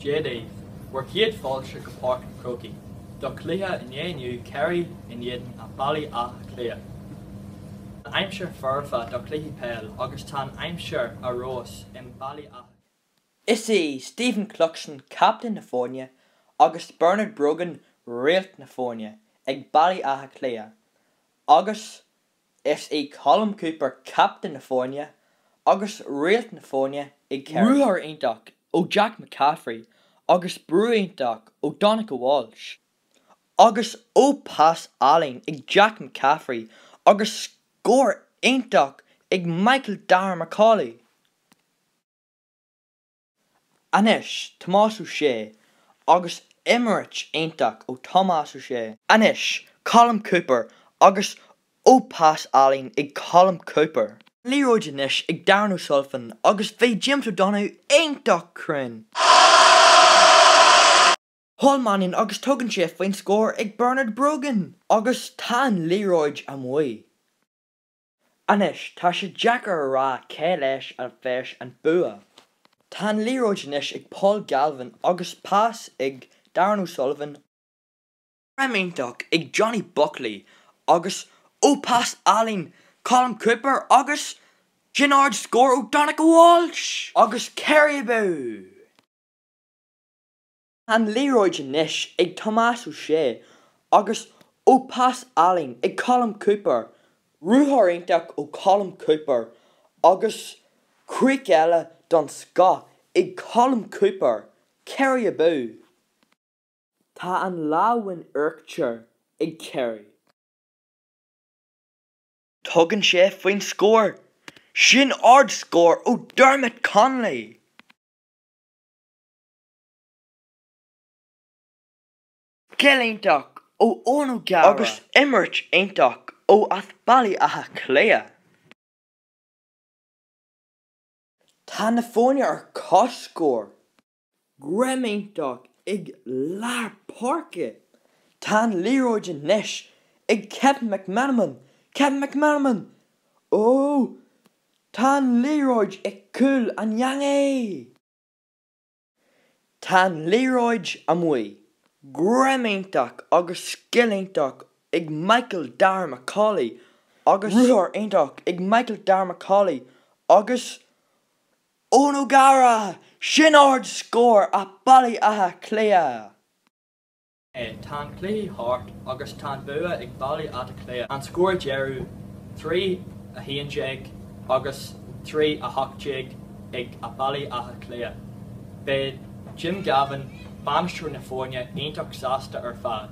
Jedi, were Ciad Fáilte go Páirc na Crócaí. Do Cliath in éaniu Kerry in éan a Bally Áth Cliath. Aimsir fearfa do Cliath Pell agus tá aimsir a rós in Bally Áth. Is é Stephen Cluxon Captain na Fáine agus Bernard Brogan Réalt na Fáine ag Bally Áth Cliath. Agus is é Colm Cooper Captain na Fáine agus Réalt na Fáine ag Kerry. Rúthar Aonteach ó Jack McCaffrey agus Brú Aonteach ó Donnacha Walsh. Agus ó Pas Allen ag Jack McCaffrey agus scór Aonteach ag Michael Dar Macaulay. Anis Tomás O'Shea agus Emmerich Aonteach ó Tomás O'Shea. Anis Colm Cooper agus ó Pas Allen ag Colm Cooper. Leroy Janish ag Darren O'Sullivan agus bhí James O'Donoghue Aonteach crin. Hallmanning agus tugann sé faoin scór ag Bernard Brogan agus tá Leroy amhaoi. Anis tá sé Jackar rá cé leis a bheis an bua. Tá Leroy Janish ag Paul Galvin agus Pas ag Darren O'Sullivan. Aonteach ag Johnny Buckley agus ó Pas Allen, Colm Cooper agus Gennard scór ó Donnacha Walsh agus Kerry Boo. An Leroy Janish ag Tomás O'Shea agus ó Pas Allen ag Colm Cooper. Rúthar Aonteach ó Colm Cooper agus Críoc eile don Scott ag Colm Cooper. Kerry Boo. Tá an láhain Urkcher ag Kerry. Tugann sé faoin scór. Sin ard scór ó Dermot Connolly. Gaeilge Aonteach ó Eoin O'Gara agus Emmerich Aonteach ó Ath Bally Áth Cliath. Tá na Fáine ar cos scór. Graham Aonteach ag Lar Páirce. Tá Leroy Janish ag Kevin McManaman. Ó, tá Leroy ag Cool an Yang. Tá Leroy amhaoi. Graham Aonteach agus Scill Aonteach ag Michael Dar Macaulay agus Rúthar Aonteach ag Michael Dar Macaulay agus Eoin O'Gara. Sin ard scór a Bally Áth Cliath. Tá Cliath Hart agus tá bua ag Bally Áth Cliath. An scór Jeru 3 a Haonjig agus 3 a Hochjig ag a Bally Áth Cliath. Be Jim Gavin Banistrew na Fáine Aonteach sásta ar fad.